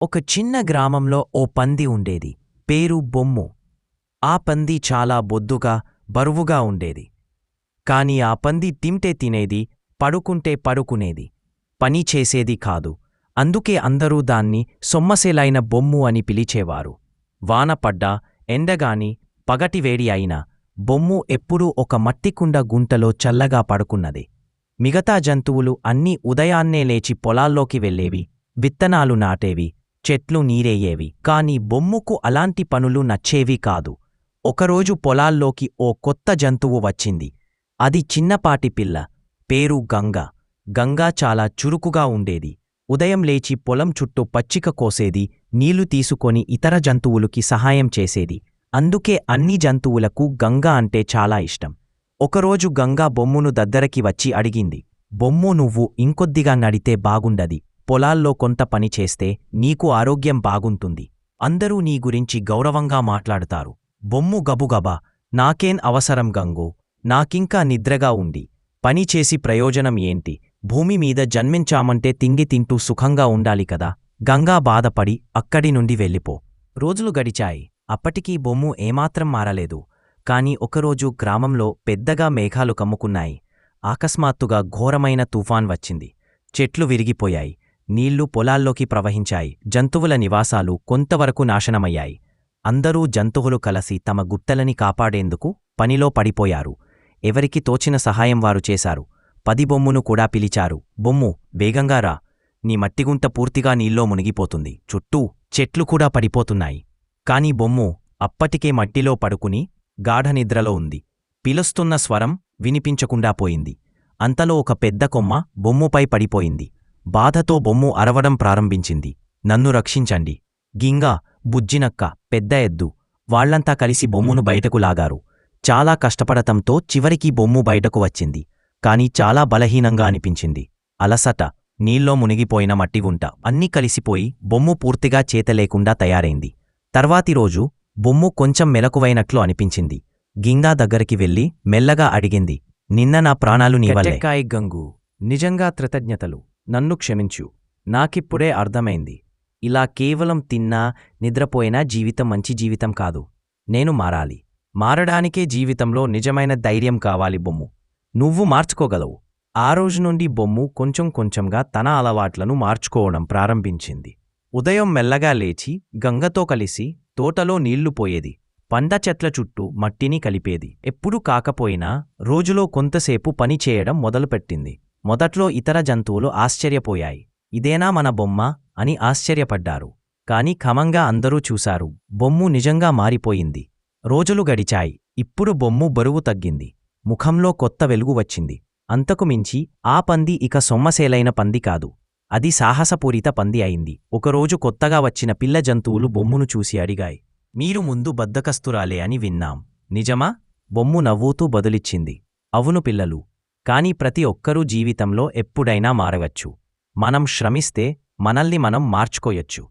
ఒక చిన్న గ్రామంలో ఓ పంది ఉండేది. పేరు బొమ్ము. ఆ పంది చాలా బొద్దుగా, బరువుగా ఉండేది. కాని ఆ పంది తింటే తినేది, పడుకుంటే పడుకునేది. పని చేసేది కాదు. అందుకే అందరూ దాన్ని సొమ్మసేలైన బొమ్ము అని పిలిచేవారు. వాన పడ్డా, ఎండగాని, పగటివేడి అయినా బొమ్ము ఎప్పుడూ ఒక మట్టికుండ గుంటలో చల్లగా పడుకున్నది. మిగతా జంతువులు అన్నీ ఉదయాన్నే లేచి పొలాల్లోకి వెళ్ళేవి, విత్తనాలు నాటేవి, చెట్లు నీరేయేవి. కాని బొమ్ముకు అలాంటి పనులు నచ్చేవి కాదు. ఒకరోజు పొలాల్లోకి ఓ కొత్త జంతువు వచ్చింది. అది చిన్నపాటి పిల్ల. పేరు గంగ. గంగ చాలా చురుకుగా ఉండేది. ఉదయం లేచి పొలం చుట్టూ పచ్చిక కోసేది, నీళ్లు తీసుకొని ఇతర జంతువులకి సహాయం చేసేది. అందుకే అన్ని జంతువులకు గంగ అంటే చాలా ఇష్టం. ఒకరోజు గంగ బొమ్మును దగ్గరకి వచ్చి అడిగింది. బొమ్ము, నువ్వు ఇంకొద్దిగా నడితే బాగుండది. పొలాల్లో కొంత పని చేస్తే నీకు ఆరోగ్యం బాగుంటుంది. అందరూ నీ గురించి గౌరవంగా మాట్లాడుతారు. బొమ్ము గబుగబా, నాకేం అవసరం గంగో, నాకింకా నిద్రగా ఉంది. పని చేసి ప్రయోజనం ఏంటి? భూమి మీద జన్మించామంటే తిండి తింటూ సుఖంగా ఉండాలి కదా. గంగా బాధపడి అక్కడి నుండి వెళ్ళిపో. రోజులు గడిచాయి. అప్పటికీ బొమ్ము ఏమాత్రం మారలేదు. కాని ఒకరోజు గ్రామంలో పెద్దగా మేఘాలు కమ్ముకున్నాయి. అకస్మాత్తుగా ఘోరమైన తుఫాన్ వచ్చింది. చెట్లు విరిగిపోయాయి. నీళ్లు పొలాల్లోకి ప్రవహించాయి. జంతువుల నివాసాలు కొంతవరకు నాశనమయ్యాయి. అందరూ జంతువులు కలసి తమ గుట్టలని కాపాడేందుకు పనిలో పడిపోయారు. ఎవరికి తోచిన సహాయం వారు చేశారు. బొమ్మును కూడా పిలిచారు. బొమ్ము, వేగంగా రా. నీ మట్టిగుంట పూర్తిగా నీల్లో మునిగిపోతుంది. చుట్టూ చెట్లు కూడా పడిపోతున్నాయి. కాని బొమ్ము అప్పటికే మట్టిలో పడుకుని గాఢనిద్రలో ఉంది. పిలుస్తున్న స్వరం వినిపించకుండా పోయింది. అంతలో ఒక పెద్ద కొమ్మ బొమ్ముపై పడిపోయింది. బాధతో బొమ్ము అరవడం ప్రారంభించింది. నన్ను రక్షించండి. గింగా, బుజ్జినక్క, పెద్ద ఎద్దు వాళ్లంతా కలిసి బొమ్మును బయటకు లాగారు. చాలా కష్టపడటంతో చివరికి బొమ్ము బయటకు వచ్చింది. కాని చాలా బలహీనంగా అనిపించింది. అలసట, నీల్లో మునిగిపోయిన మట్టిగుంట అన్నీ కలిసిపోయి బొమ్ము పూర్తిగా చేతలేకుండా తయారైంది. తర్వాతి రోజు బొమ్ము కొంచెం మెలకువైనట్లు అనిపించింది. గింగా దగ్గరికి వెళ్ళి మెల్లగా అడిగింది. నిన్న నా ప్రాణాలు నీవల్లే. గంగు, నిజంగా కృతజ్ఞతలు. నన్ను క్షమించు. నాకిప్పుడే అర్థమైంది. ఇలా కేవలం తిన్నా, నిద్రపోయినా జీవితం మంచి జీవితం కాదు. నేను మారాలి. మారడానికే జీవితంలో నిజమైన ధైర్యం కావాలి. బొమ్ము, నువ్వు మార్చుకోగలవు. ఆ రోజు నుండి బొమ్ము కొంచెం కొంచెంగా తన అలవాట్లను మార్చుకోవడం ప్రారంభించింది. ఉదయం మెల్లగా లేచి గంగతో కలిసి తోటలో నీళ్లు పోయేది. పండ్ల చెట్ల చుట్టూ మట్టిని కలిపేది. ఎప్పుడూ కాకపోయినా రోజులో కొంతసేపు పని చేయడం మొదలుపెట్టింది. మొదట్లో ఇతర జంతువులు ఆశ్చర్యపోయాయి. ఇదేనా మన బొమ్మ అని ఆశ్చర్యపడ్డారు. కాని క్రమంగా అందరూ చూశారు, బొమ్ము నిజంగా మారిపోయింది. రోజులు గడిచాయి. ఇప్పుడు బొమ్ము బరువు తగ్గింది. ముఖంలో కొత్త వెలుగు వచ్చింది. అంతకుమించి ఆ పంది ఇక సొమ్మసేలైన పంది కాదు. అది సాహసపూరిత పంది అయింది. ఒకరోజు కొత్తగా వచ్చిన పిల్ల జంతువులు బొమ్మును చూసి అడిగాయి. మీరు ముందు బద్ధకస్తురాలే అని విన్నాం. నిజమా? బొమ్ము నవ్వుతూ బదులిచ్చింది. అవును పిల్లలు. కాని ప్రతి ఒక్కరూ జీవితంలో ఎప్పుడైనా మారవచ్చు. మనం శ్రమిస్తే మనల్ని మనం మార్చుకోయొచ్చు.